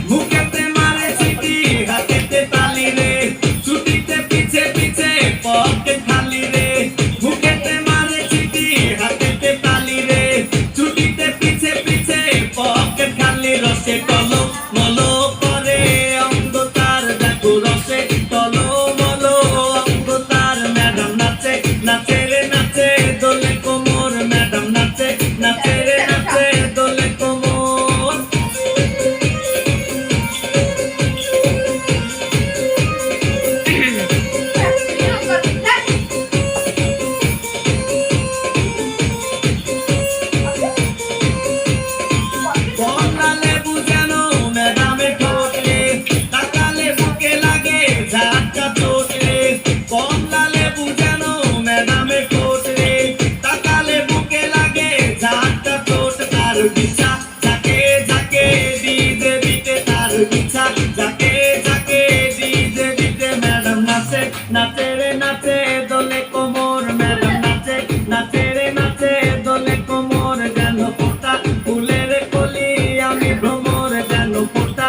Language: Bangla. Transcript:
মুখেতে মারে সিটি হাতেতে তালি রে ছুটিতে পিছে পিছে পকেট খালি রে মুখেতে মারে সিটি হাতেতে তালি রে ছুটিতে পিছে পিছে পকেট খালি রসে টলো মলো করে অঙ্গ তার দেখো রসে টলো মলো অঙ্গ তার ম্যাডাম নাচে নাচে রে নাচে দোলে কোমর ম্যাডাম নাচে নাচে রে নাচে দোলে কোমর কমলা লেবু যেন ম্যাডামে ঠোঁটে তাকালে বুকে লাগে ঝাটকা চোটে কমলা লেবু যেন ম্যাডামে ঠোঁটে তাকালে বুকে লাগে ঝাটকা চোট তার পিছা যাকে যাকে দিতে দিতে তার পিছা যাকে যাকে দিতে দিতে ম্যাডাম নাচে নাচে রে নাচে দোলে কোমর ম্যাডাম নাচে নাচে রে নাচে দোলে কোমর যেন ফোঁটা ফুলের কলি আমি ভ্রমর যেন ফোঁটা